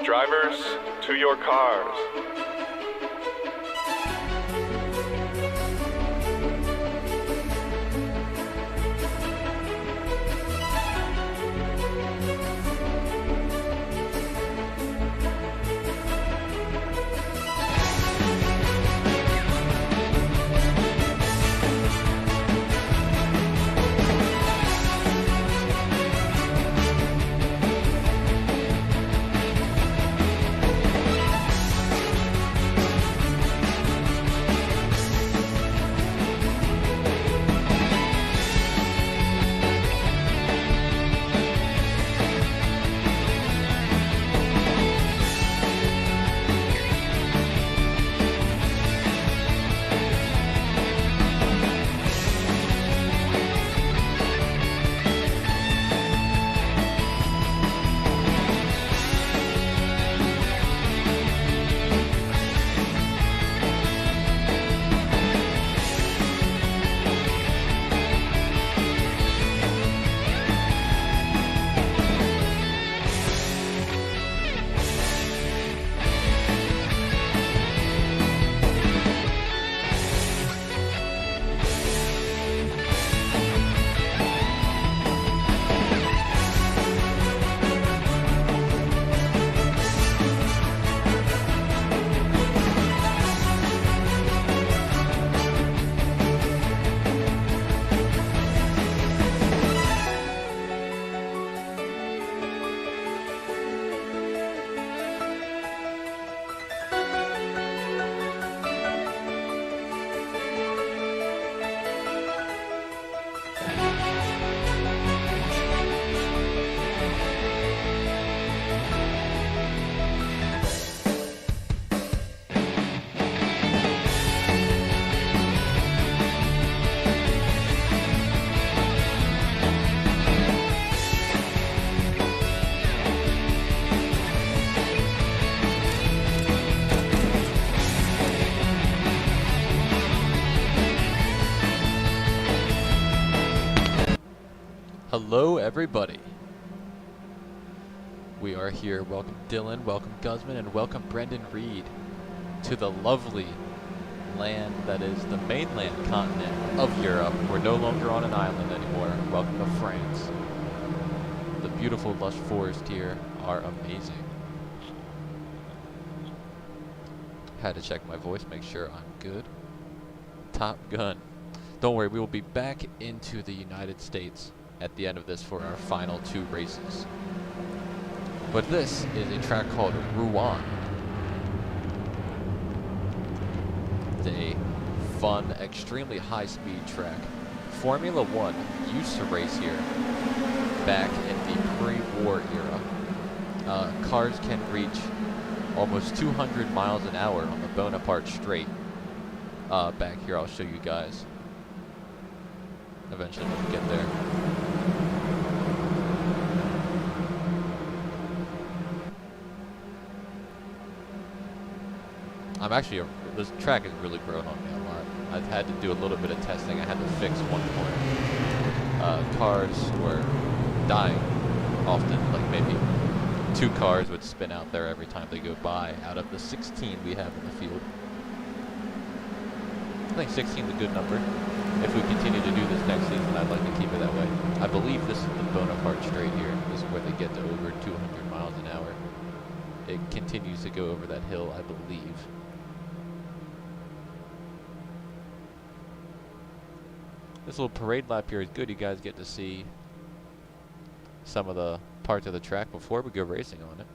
Drivers, to your cars. Hello everybody. We are here. Welcome Dylan, welcome Guzman, and welcome Brendan Reed to the lovely land that is the mainland continent of Europe. We're no longer on an island anymore. Welcome to France. The beautiful lush forests here are amazing. Had to check my voice, make sure I'm good. Top Gun. Don't worry, we will be back into the United States at the end of this for our final 2 races. But this is a track called Rouen. It's a fun, extremely high-speed track. Formula One used to race here back in the pre-war era. Cars can reach almost 200 miles an hour on the Bonaparte Straight. Back here, I'll show you guys. Eventually when we get there. This track has really grown on me a lot. I've had to do a little bit of testing. I had to fix one corner. Cars were dying often, like maybe 2 cars would spin out there every time they go by out of the 16 we have in the field. I think 16 is a good number. If we continue to do this next season, I'd like to keep it that way. I believe this is the Bonaparte Straight here. This is where they get to over 200 miles an hour. It continues to go over that hill, I believe. This little parade lap here is good. You guys get to see some of the parts of the track before we go racing on it.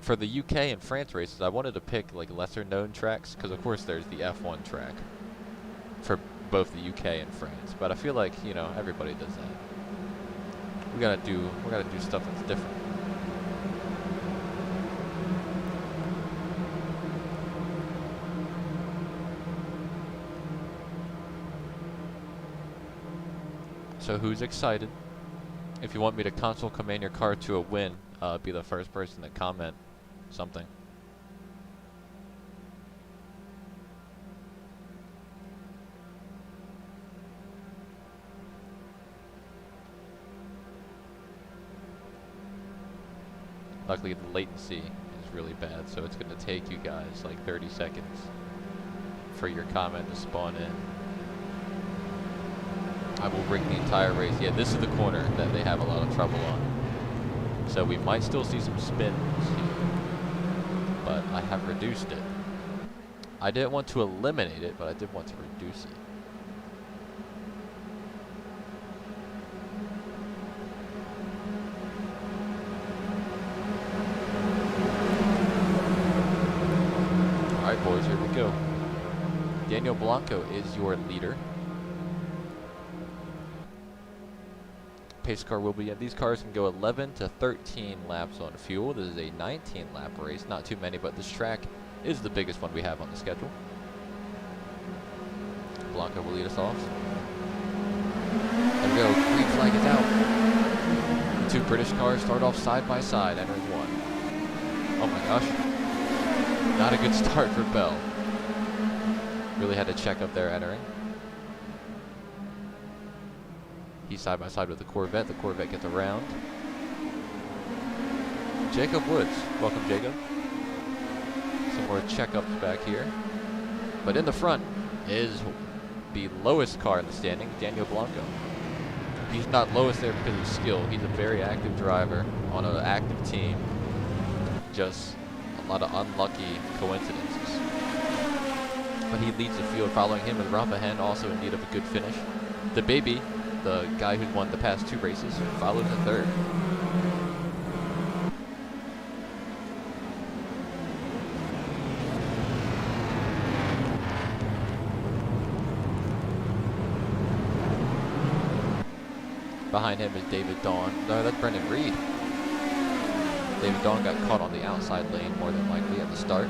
For the UK and France races, I wanted to pick like lesser known tracks because of course there's the F1 track for both the UK and France. But I feel like, you know, everybody does that. We gotta do stuff that's different. So who's excited? If you want me to console command your car to a win, be the first person to comment something. Luckily, the latency is really bad, so it's going to take you guys like 30 seconds for your comment to spawn in. I will rig the entire race. Yeah, this is the corner that they have a lot of trouble on. So we might still see some spins here, but I have reduced it. I didn't want to eliminate it, but I did want to reduce it. Alright boys, here we go. Daniel Blanco is your leader. Pace car will be in. These cars can go 11 to 13 laps on fuel. This is a 19 lap race. Not too many, but this track is the biggest one we have on the schedule. Blanco will lead us off. There we go. Green flag is out. The two British cars start off side by side, entering one. Oh my gosh. Not a good start for Bell. Really had to check up there entering. He's side by side with the Corvette. The Corvette gets around. Jacob Woods. Welcome, Jacob. Some more checkups back here. But in the front is the lowest car in the standing, Daniel Blanco. He's not lowest there because of skill. He's a very active driver on an active team. Just a lot of unlucky coincidences. But he leads the field. Following him is Rafa Hen, also in need of a good finish. The baby, the guy who's won the past two races, follows in third. Behind him is David Dawn. No, that's Brendan Reed. David Dawn got caught on the outside lane more than likely at the start.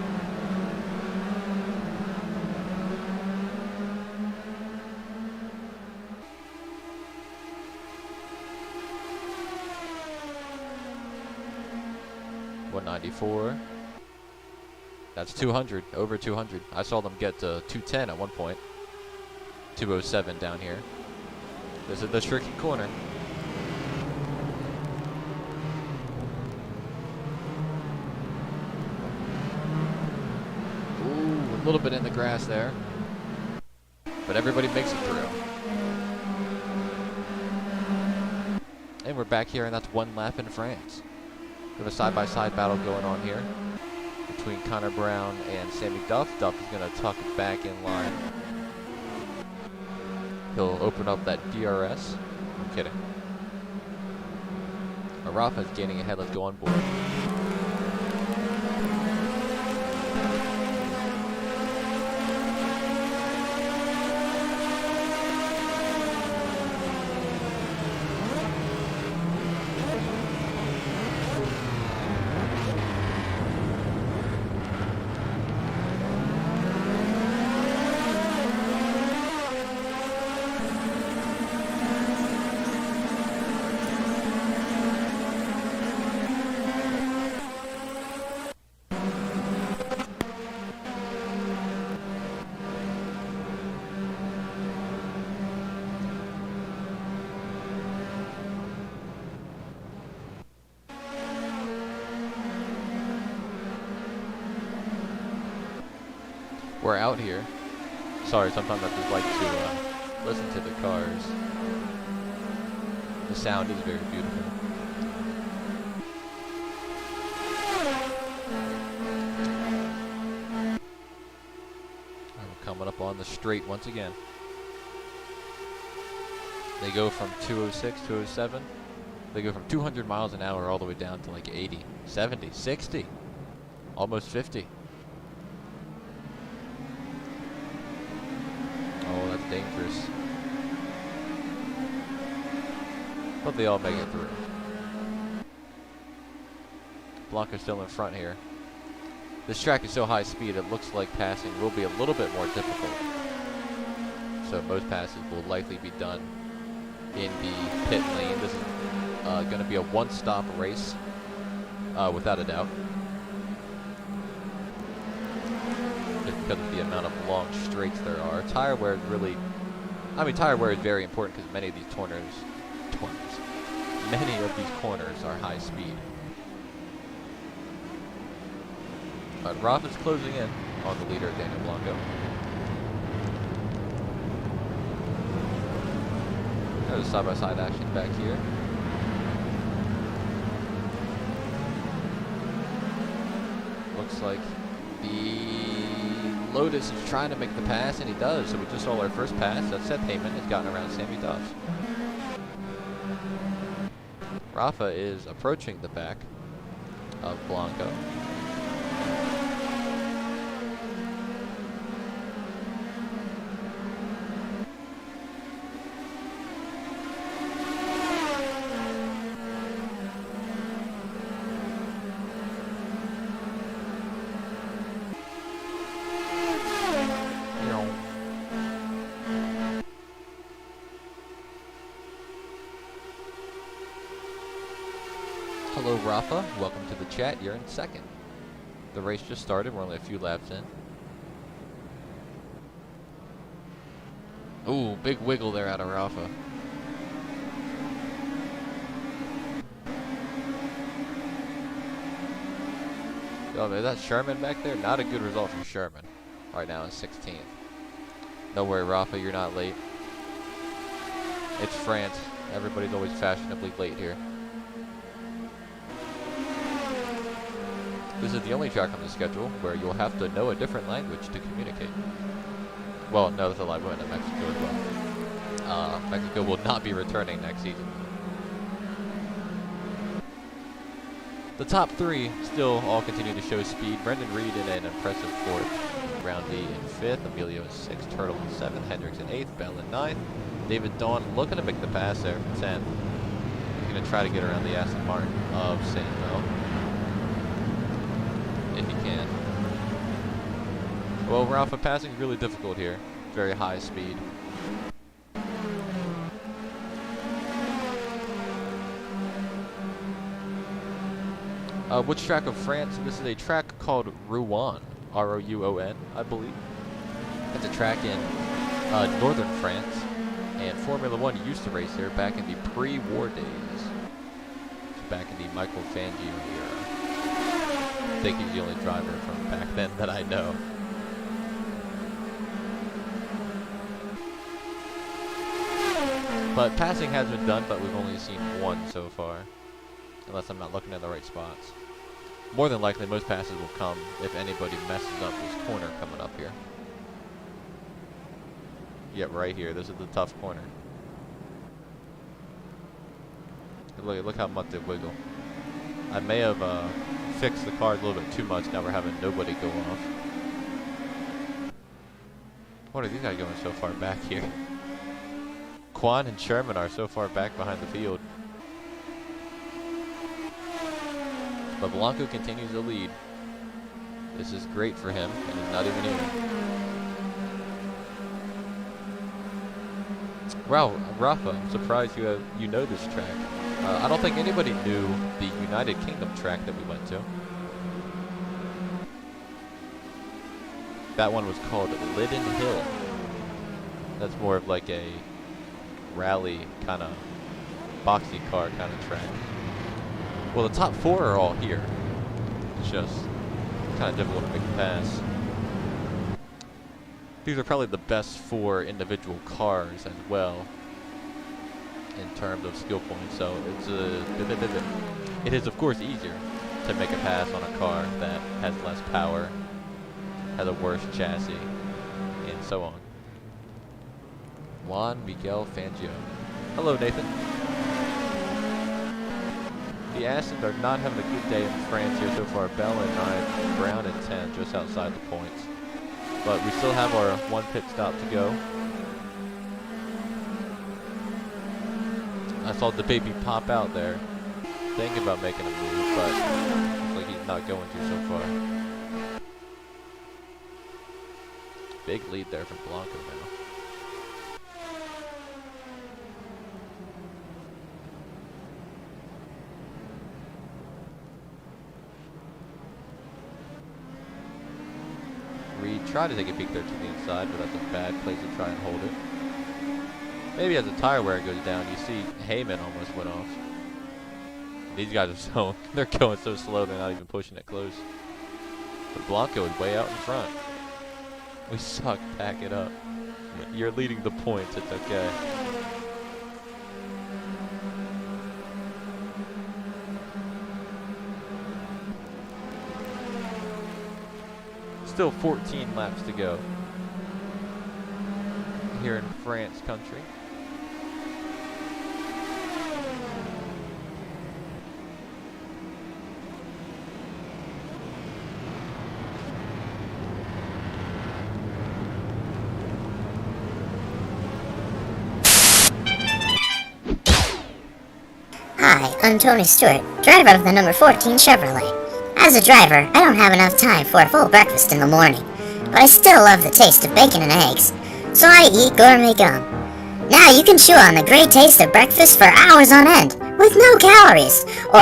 .194. That's 200, over 200. I saw them get to 210 at one point. 207 down here. This is the tricky corner. Ooh, a little bit in the grass there. But everybody makes it through. And we're back here, and that's one lap in France. We have a side-by-side battle going on here between Connor Brown and Sammy Duff. Duff is going to tuck it back in line. He'll open up that DRS. I'm kidding. Rafa is gaining ahead. Let's go on board. We're out here. Sorry, sometimes I just like to listen to the cars. The sound is very beautiful. We're coming up on the straight once again. They go from 206, 207. They go from 200 miles an hour all the way down to like 80, 70, 60, almost 50. Dangerous. But they all make it through. Blanco's still in front here. This track is so high speed, it looks like passing will be a little bit more difficult. So most passes will likely be done in the pit lane. This is going to be a one-stop race, without a doubt. Because of the amount of long straights there are. Tire wear is really, tire wear is very important because many of these corners are high speed. Alright, Rafa's closing in on the leader, Daniel Blanco. There's side-by-side action back here. Looks like the Lotus is trying to make the pass, and he does. So we just saw our first pass. That's Seth Heyman has gotten around Sammy Duff. Rafa is approaching the back of Blanco. Hello, Rafa. Welcome to the chat. You're in second. The race just started. We're only a few laps in. Ooh, big wiggle there out of Rafa. Oh, man, that's Sherman back there? Not a good result from Sherman. Right now in 16th. Don't worry, Rafa, you're not late. It's France. Everybody's always fashionably late here. This is the only track on the schedule where you'll have to know a different language to communicate. Well, no, that's a lie. We went to Mexico as well. Mexico will not be returning next season. The top three still all continue to show speed. Brendan Reed in an impressive fourth. Roundy in fifth. Emilio in sixth. Turtle in seventh. Hendricks in eighth. Bell in ninth. David Dawn looking to make the pass there for 10th. He's going to try to get around the Aston Martin of Samuel. If he can. Well, Rafa, passing is really difficult here. Very high speed. Which track of France? This is a track called Rouen. R-O-U-O-N, I believe. It's a track in northern France. And Formula One used to race there back in the pre-war days. Back in the Michael Fangio era. I think he's the only driver from back then that I know. But passing has been done, but we've only seen one so far. Unless I'm not looking at the right spots. More than likely, most passes will come if anybody messes up this corner coming up here. Yep, right here. This is the tough corner. Look how much they wiggle. I may have fixed the car a little bit too much. Now we're having nobody go off. What are these guys going so far back here? Quan and Sherman are so far back behind the field. But Blanco continues to lead. This is great for him, and he's not even in. Wow, Rafa, I'm surprised you know this track. I don't think anybody knew the United Kingdom track that we went to. That one was called Lydden Hill. That's more of like a rally kind of boxy car kind of track. Well, the top four are all here. It's just kind of difficult to make a pass. These are probably the best four individual cars as well in terms of skill points. So it is of course easier to make a pass on a car that has less power, has a worse chassis, and so on. Juan Miguel Fangio. Hello, Nathan. The Astons are not having a good day in France here so far. Bell in 9th, Brown in 10th, just outside the points. But we still have our one pit stop to go. I saw the baby pop out there, thinking about making a move, but looks like he's not going to so far. Big lead there for Blanco now. Reed tried to take a peek there to the inside, but that's a bad place to try and hold it. Maybe as the tire wear goes down, you see Heyman almost went off. These guys are they're going so slow, they're not even pushing it close. But Blanco is way out in front. We suck. Pack it up. You're leading the points. It's okay. Still 14 laps to go here in France country. Hi, I'm Tony Stewart, driver of the number 14 Chevrolet. As a driver, I don't have enough time for a full breakfast in the morning, but I still love the taste of bacon and eggs, so I eat gourmet gum. Now you can chew on the great taste of breakfast for hours on end, with no calories, or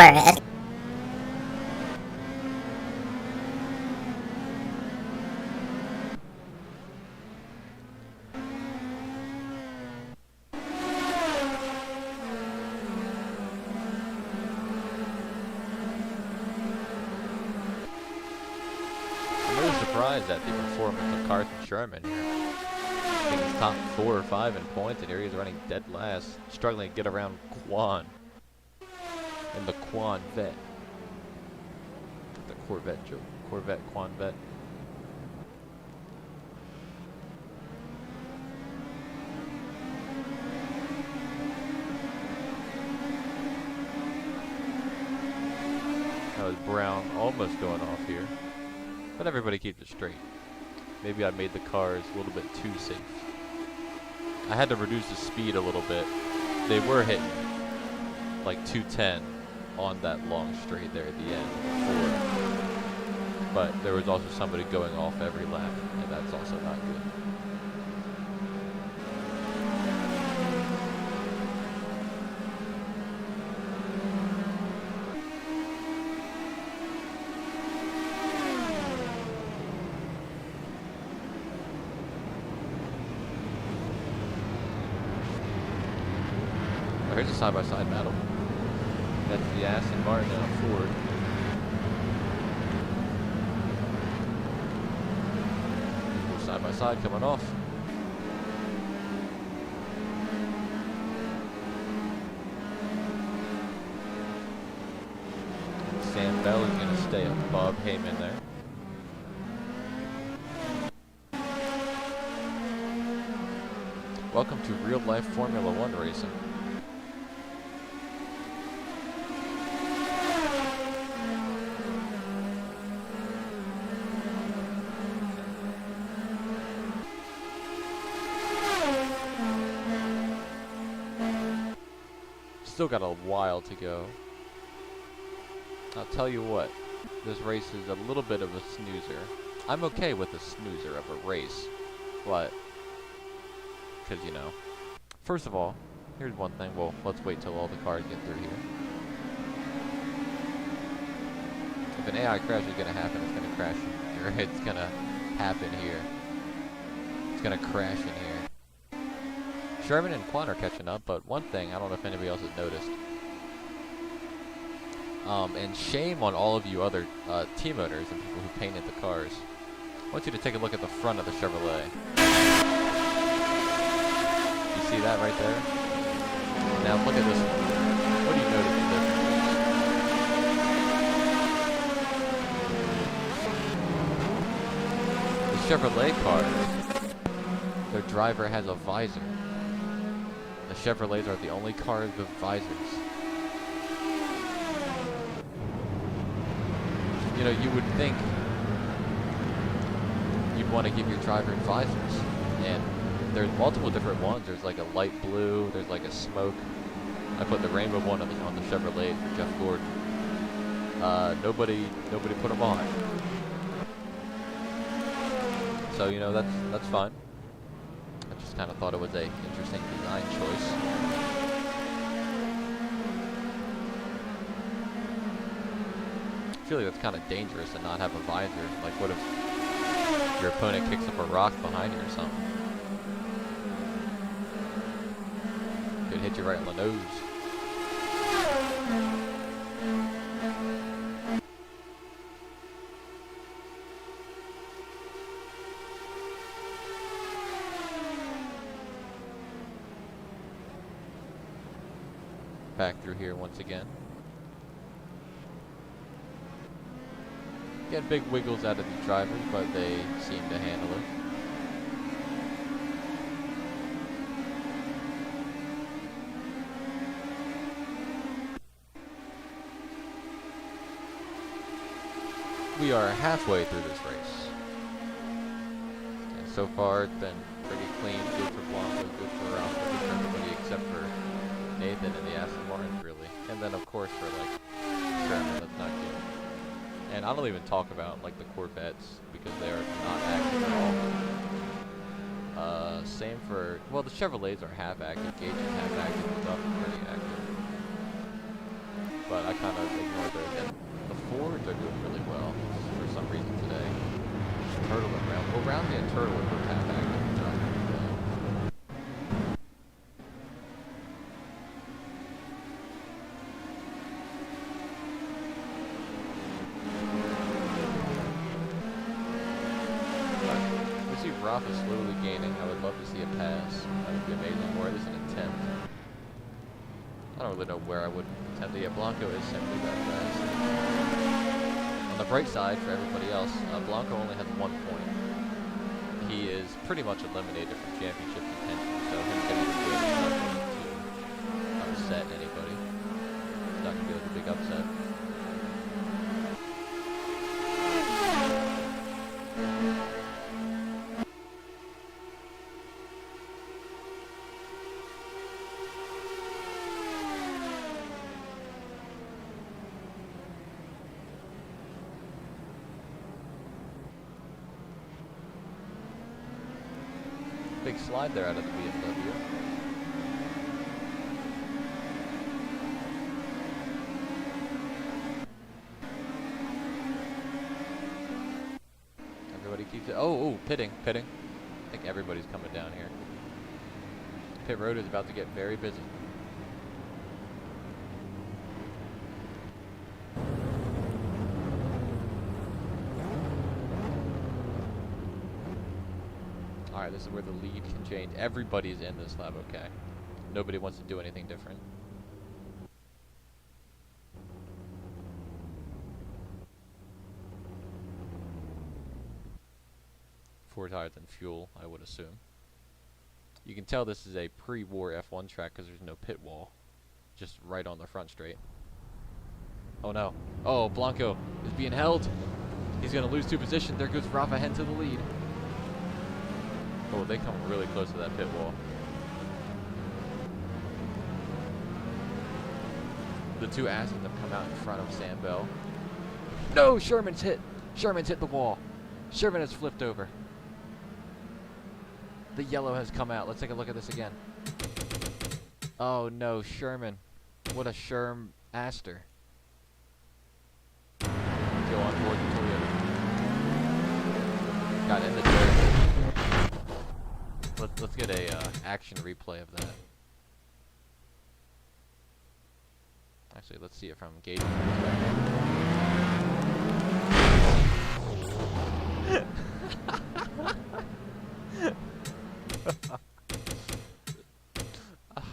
I'm really surprised at the performance of Carson Sherman here. I think he's top 4 or 5 in points, and here he's running dead last, struggling to get around Quan in the Quan Vet. The Corvette joke. Corvette Quan Vet. That was Brown almost going off here. But everybody keeps it straight. Maybe I made the cars a little bit too safe. I had to reduce the speed a little bit. They were hitting like 210 on that long straight there at the end before. But there was also somebody going off every lap, and that's also not good. Here's a side-by-side battle. That's the Aston Martin and a Ford. Side-by-side coming off. Sam Bell is going to stay up. Bob Heyman there. Welcome to real-life Formula One racing. Still got a while to go. I'll tell you what, this race is a little bit of a snoozer. I'm okay with a snoozer of a race, but, because, you know, first of all, here's one thing. Well, let's wait till all the cars get through here. If an AI crash is going to happen, it's going to crash, or it's going to happen here. It's going to crash in here. Sherman and Quan are catching up, but one thing, I don't know if anybody else has noticed, and shame on all of you other team owners and people who painted the cars. I want you to take a look at the front of the Chevrolet. You see that right there? Now look at this one. What do you notice the difference? The Chevrolet cars, their driver has a visor. The Chevrolets are the only cars with visors. You know, you would think you'd want to give your driver visors. And there's multiple different ones. There's like a light blue, there's like a smoke. I put the rainbow one on the Chevrolet for Jeff Gordon. Nobody put them on. So, you know, that's fine. I just kind of thought it was a interesting design choice. I feel like that's kind of dangerous to not have a visor. Like, what if your opponent kicks up a rock behind you or something? Could hit you right in the nose. back through here once again. Get big wiggles out of the drivers, but they seem to handle it. We are halfway through this race. And so far it's been pretty clean, good for Blanco, good for Ralph, good for everybody except for Nathan and the Aston Martins, really. And then of course for like Sherman, that's not good. And I don't even talk about like the Corvettes because they are not active at all. Same for, well, the Chevrolets are half active, Gage is half active, the Duff is pretty active. But I kind of ignore those. And the Fords are doing really well for some reason today. Turtle and Round. Well, Roundy and Turtle are both half active. Roth is slowly gaining. I would love to see a pass. That would be amazing. Or at least an attempt. I don't really know where I would attempt to get. Blanco is simply that fast. On the bright side for everybody else, Blanco only has 1 point. He is pretty much eliminated from championship contention, so him getting the win is not going to upset anybody. It's not going to be like a big upset. Big slide there out of the BMW. Everybody keeps it. Oh, pitting. I think everybody's coming down here. Pit road is about to get very busy. Alright, this is where the lead can change. Everybody's in this lap, okay. Nobody wants to do anything different. Four tires and fuel, I would assume. You can tell this is a pre-war F1 track because there's no pit wall. Just right on the front straight. Oh no. Oh, Blanco is being held. He's going to lose 2 positions. There goes Rafa Hen to the lead. Oh, they come really close to that pit wall. The 2 Astons have come out in front of Sam Bell. No, Sherman's hit. Sherman's hit the wall. Sherman has flipped over. The yellow has come out. Let's take a look at this again. Oh no, Sherman. What a Sherm Aster. Go on board the Toyota. Got in the dirt. Let's get a action replay of that. Actually, let's see it from Gage's perspective.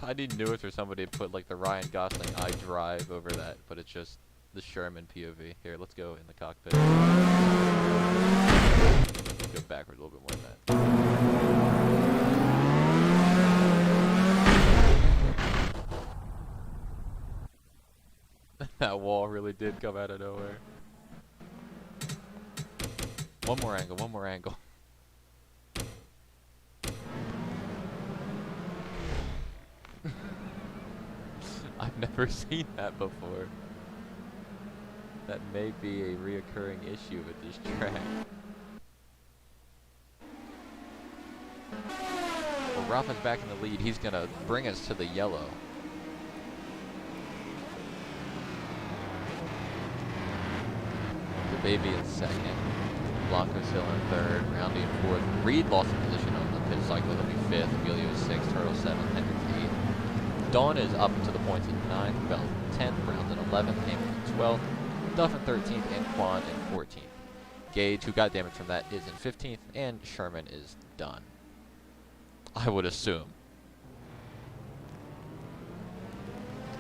I need Newitt or somebody to put like the Ryan Gosling I drive over that, but it's just the Sherman POV. Here, let's go in the cockpit. Let's go backwards a little bit more than that. That wall really did come out of nowhere. One more angle. I've never seen that before. That may be a reoccurring issue with this track. Well, Rafa's back in the lead. He's gonna bring us to the yellow. The baby in second. Blanco still in third. Roundy in fourth. Reed lost a position on the pit cycle. He'll be fifth. Emilio is sixth. Turtle seventh. Hendricks eighth. Dawn is up to the points at 9th. Bell 10th. Brown's at 11th. Hamilton 12th. Duff in 13th. And Quan in 14th. Gage, who got damage from that, is in 15th. And Sherman is done, I would assume.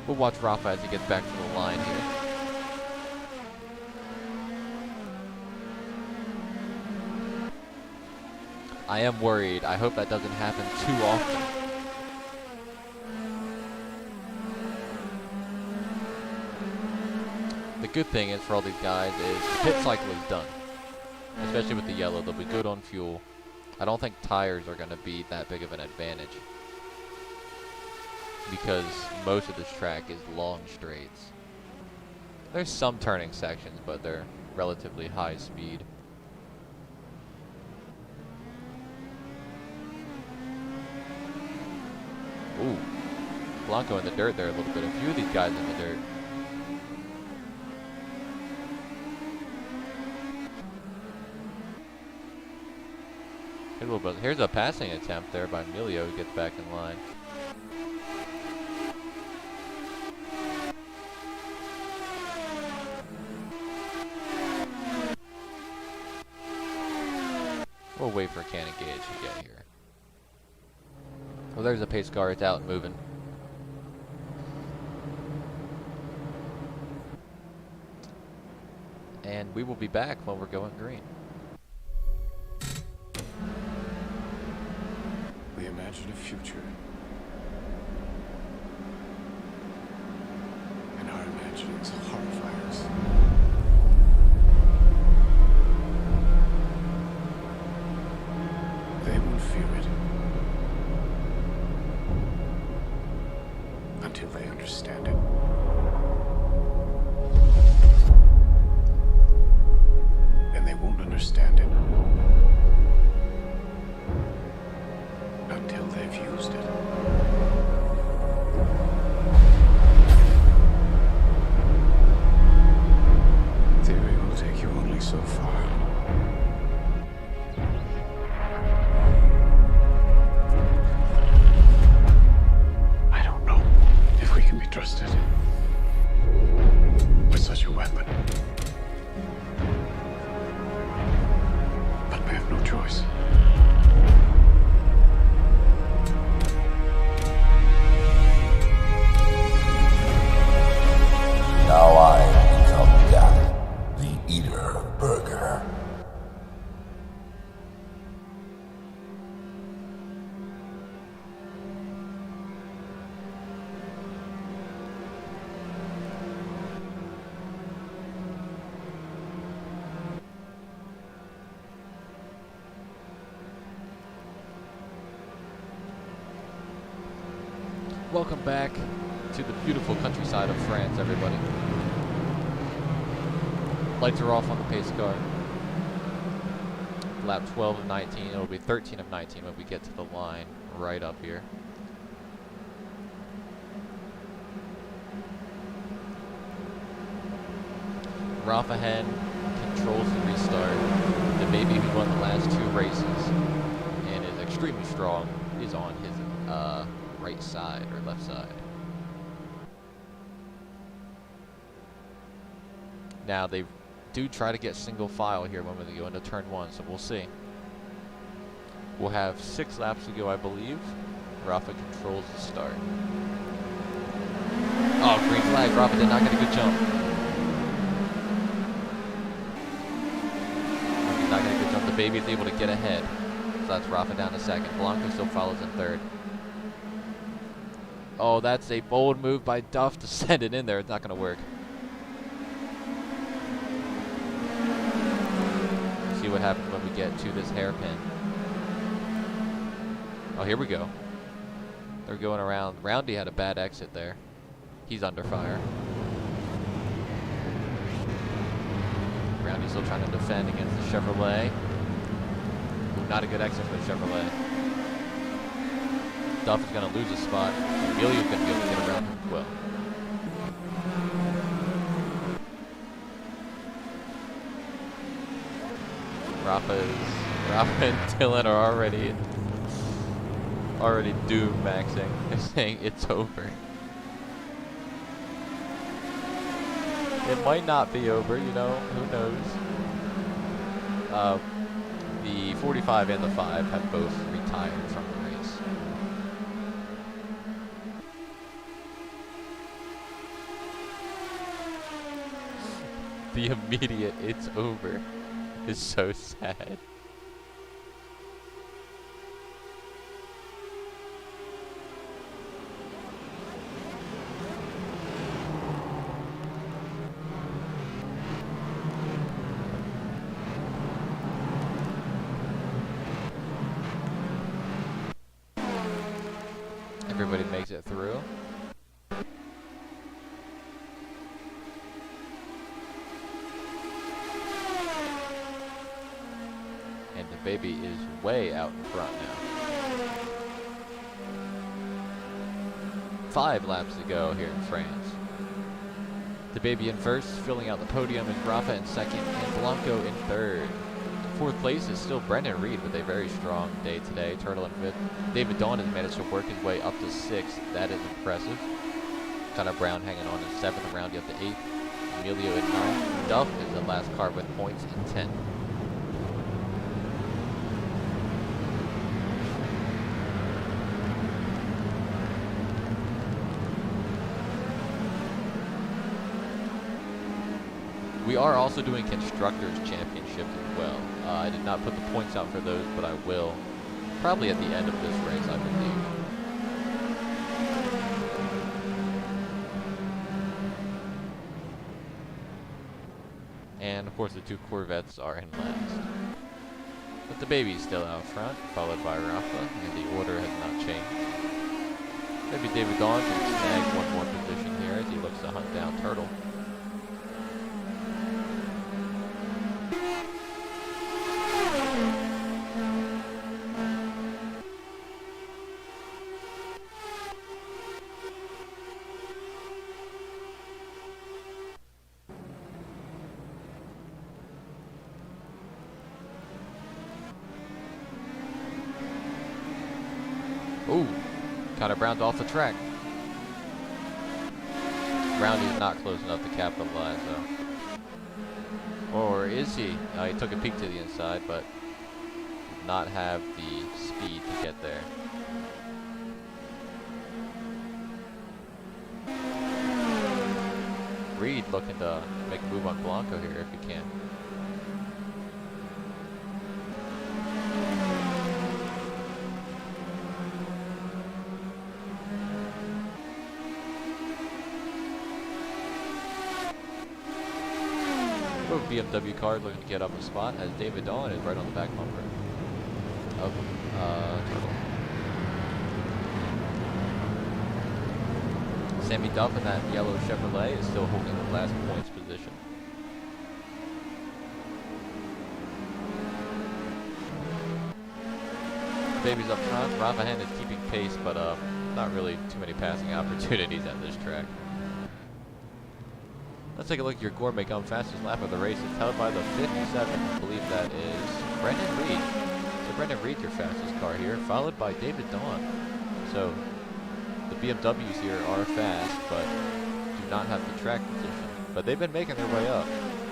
We'll watch Rafa as he gets back to the line here. I am worried. I hope that doesn't happen too often. The good thing is for all these guys is the pit cycle is done. Especially with the yellow, they'll be good on fuel. I don't think tires are going to be that big of an advantage, because most of this track is long straights. There's some turning sections, but they're relatively high speed. Ooh, Blanco in the dirt there a little bit. A few of these guys in the dirt. Here's a passing attempt there by Emilio, who gets back in line. We'll wait for Cannon Gage to get here. Well, there's a pace car. It's out and moving. And we will be back when we're going green. We imagine a future. And our imaginings horrify us. They won't fear it until they understand it. And they won't understand it until they've used it. Theory will take you only so far. I don't know if we can be trusted with such a weapon. But we have no choice. Now I become Death, the eater of burger. Welcome back to the beautiful countryside of France, everybody. Lights are off on the pace car. Lap 12 of 19. It'll be 13 of 19 when we get to the line right up here. Rafa Hen controls the restart. The baby who won the last two races and is extremely strong is on his right side or left side. Now they do try to get single file here when we go into turn one, so we'll see. We'll have 6 laps to go, I believe. Rafa controls the start. Oh, green flag. Rafa did not get a good jump. Rafa did not get a good jump. The baby is able to get ahead. So that's Rafa down to second. Blanco still follows in third. Oh, that's a bold move by Duff to send it in there. It's not going to work. See what happens when we get to this hairpin. Oh, here we go. They're going around. Roundy had a bad exit there. He's under fire. Roundy's still trying to defend against the Chevrolet. Ooh, not a good exit for the Chevrolet. Duff is going to lose a spot. Emilio's going to be able to get around him as well. Rafa and Dylan are already doom maxing. They're saying it's over. It might not be over, you know, who knows. The 45 and the 5 have both retired from the race. The immediate "it's over" is so sad. Everybody makes it through. And the baby is way out in front now. 5 laps to go here in France. The baby in first, filling out the podium, is Rafa in second, and Blanco in third. Fourth place is still Brendan Reed with a very strong day today. Turtle in fifth. David Dawn has managed to work his way up to sixth. That is impressive. Connor Brown hanging on in seventh, rounding up to eighth. Emilio in ninth. Duff is the last car with points in 10th. We are also doing Constructors Championships as well. I did not put the points out for those, but I will. Probably at the end of this race, I believe. And of course the 2 Corvettes are in last. But the baby's still out front, followed by Rafa, and the order has not changed. Maybe David Dawn can snag one more position here as he looks to hunt down Turtle. Ooh, Connor Brown's off the track. Roundy's not close enough to capitalize, though. Or is he? He took a peek to the inside, but did not have the speed to get there. Reed looking to make a move on Blanco here if he can. BMW car looking to get up a spot as David Dawn is right on the back bumper of Turtle. Sammy Duff in that yellow Chevrolet is still holding the last points position. Baby's up front. Ravahan is keeping pace, but not really too many passing opportunities at this track. Let's take a look at your Gourmet Gum fastest lap of the race. It's held by the 57. I believe that is Brendan Reed. So Brendan Reed's your fastest car here, followed by David Dawn. So the BMWs here are fast, but do not have the track position. But they've been making their way up,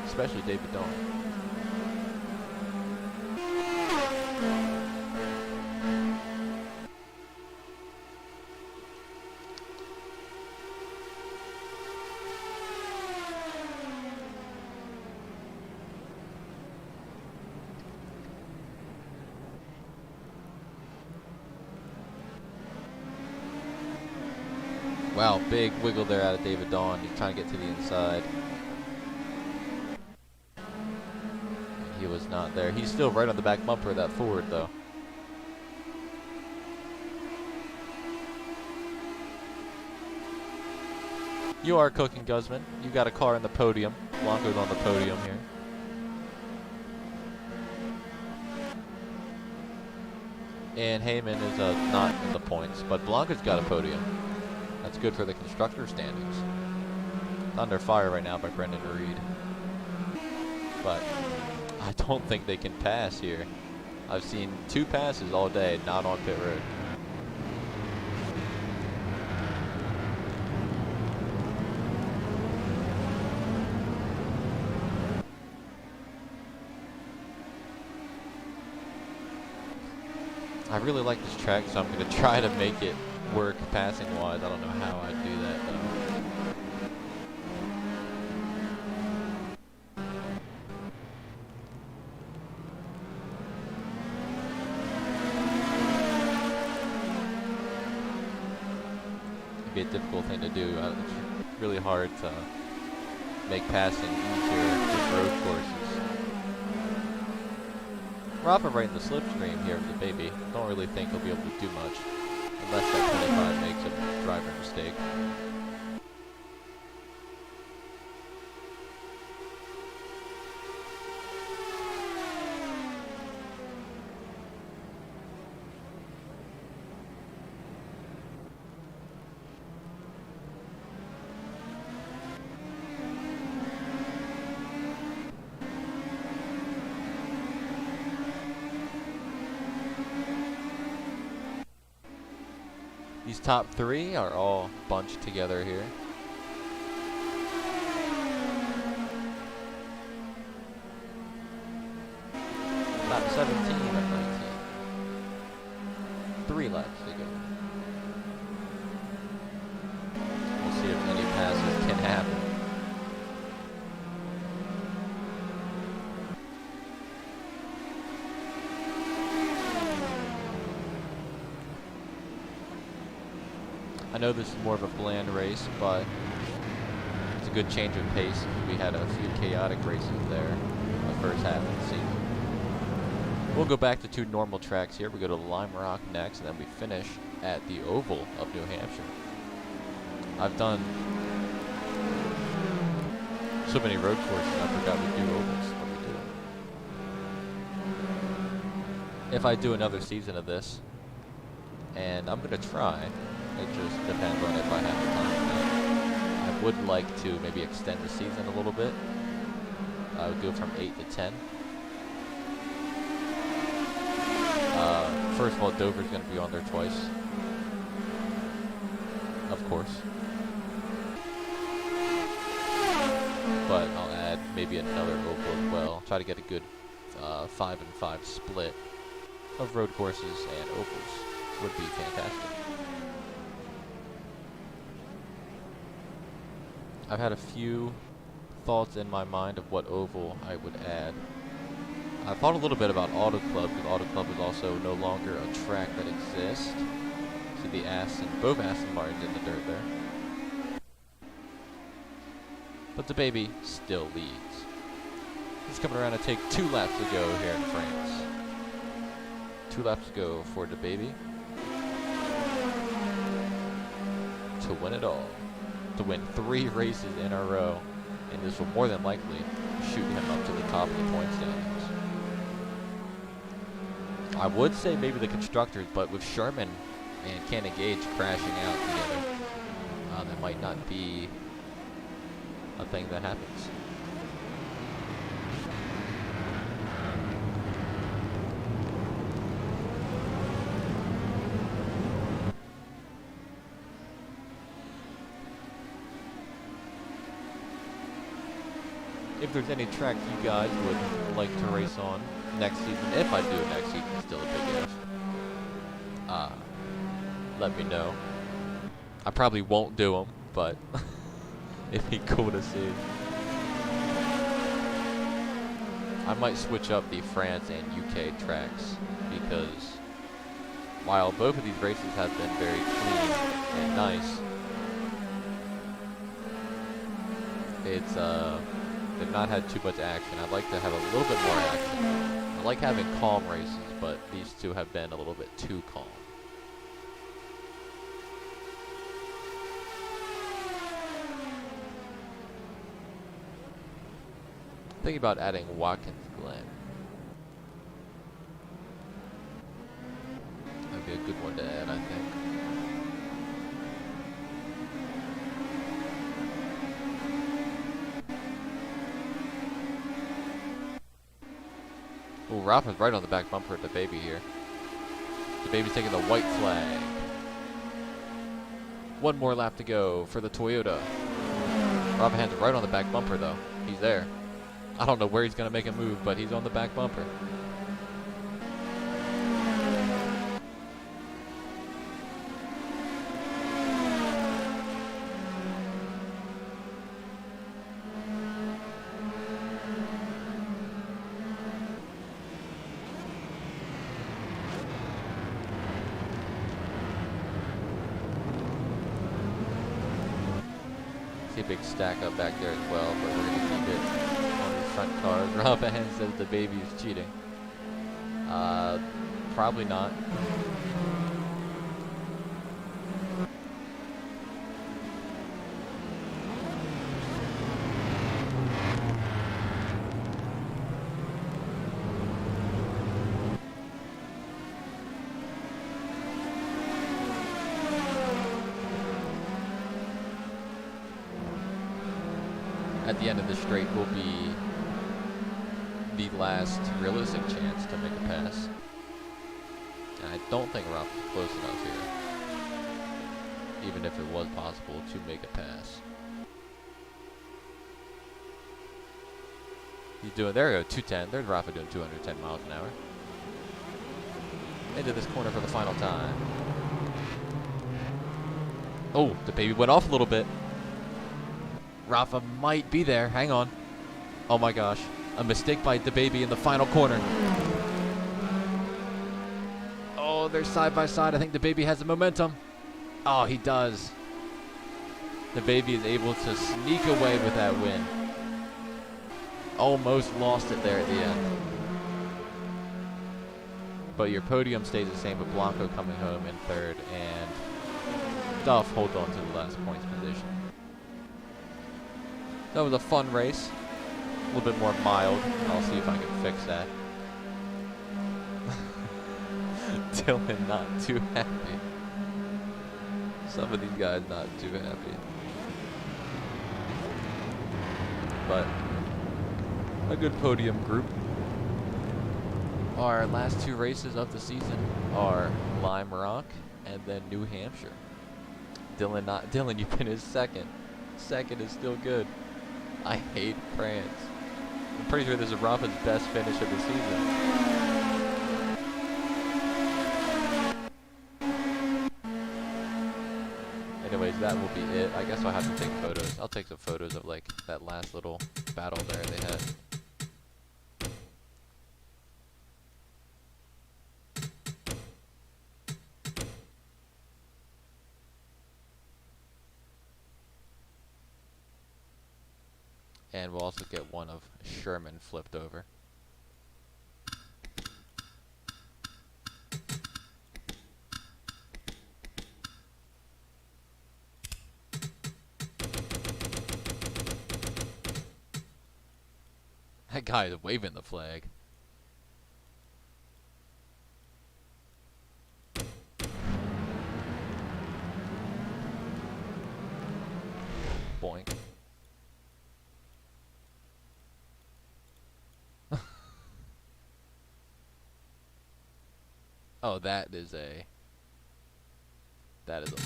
especially David Dawn. Wow, big wiggle there out of David Dawn. He's trying to get to the inside. He was not there. He's still right on the back bumper of that Ford, though. You are cooking, Guzman. You got a car in the podium. Blanco's on the podium here. And Heyman is not in the points, but Blanco's got a podium. That's good for the constructor standings. It's under fire right now by Brendan Reed. But I don't think they can pass here. I've seen 2 passes all day, not on pit road. I really like this track, so I'm going to try to make it work passing wise. I don't know how I'd do that though. a difficult thing to do. It's really hard to make passing easier with road courses. We're operating the slipstream here of the baby. Don't really think he'll be able to do much unless that 25 makes a driver mistake. These top three are all bunched together here. Lap 17 and 19. 3 laps to go. We'll see if any passes can happen. I know this is more of a bland race, but it's a good change of pace. We had a few chaotic races there in the first half of the season. We'll go back to 2 normal tracks here. We go to Lime Rock next, and then we finish at the Oval of New Hampshire. I've done so many road courses, I forgot we do ovals. But we do. If I do another season of this, and I'm going to try, it just depends on if I have the time. I would like to maybe extend the season a little bit. I would go from 8 to 10. First of all, Dover's going to be on there twice. Of course. But I'll add maybe another oval as well. Try to get a good 5 and 5 split of road courses and ovals. Would be fantastic. I've had a few thoughts in my mind of what oval I would add. I thought a little bit about Auto Club, because Auto Club is also no longer a track that exists. See the both Aston Martins in the dirt there. But the baby still leads. He's coming around to take 2 laps to go here in France. 2 laps to go for the baby to win it all. To win 3 races in a row, and this will more than likely shoot him up to the top of the point standings. I would say maybe the constructors, but with Sherman and Cannon Gage crashing out together, that might not be a thing that happens. If there's any track you guys would like to race on next season, if I do it next season, still a big if. Let me know. I probably won't do them, but it'd be cool to see. I might switch up the France and UK tracks, because while both of these races have been very clean and nice, it's they've not had too much action. I'd like to have a little bit more action. I like having calm races, but these two have been a little bit too calm. Thinking about adding Watkins Glen. That'd be a good one to add, I think. Ooh, Rafa's right on the back bumper at the baby here. The baby's taking the white flag. 1 more lap to go for the Toyota. Rafa hands right on the back bumper though. He's there. I don't know where he's going to make a move, but he's on the back bumper. pretty big stack up back there as well, but we're gonna keep it on the front cars. Rafa says the baby is cheating. Probably not. At the end of the straight will be the last realistic chance to make a pass. And I don't think Rafa's close enough here, even if it was possible to make a pass. He's doing, there we go, 210. There's Rafa doing 210 miles an hour. Into this corner for the final time. Oh, the baby went off a little bit. Rafa might be there. Hang on. Oh my gosh. A mistake by the baby in the final corner. Oh, they're side by side. I think the baby has the momentum. Oh, he does. The baby is able to sneak away with that win. Almost lost it there at the end. But your podium stays the same, but Blanco coming home in third, and Duff holds on to the last points position. That was a fun race. A little bit more mild. I'll see if I can fix that. Dylan not too happy. Some of these guys not too happy. But a good podium group. Our last two races of the season are Lime Rock and then New Hampshire. Dylan, you finished second. Second is still good. I hate France. I'm pretty sure this is Rafa's best finish of the season. Anyways, that will be it. I guess I'll have to take photos. I'll take some photos of like that last little battle there they had. And we'll also get one of Sherman flipped over. That guy is waving the flag. Boink. Oh, that is a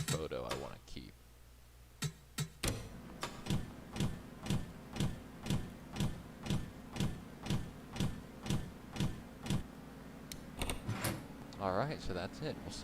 photo I want to keep. All right, so that's it. We'll see.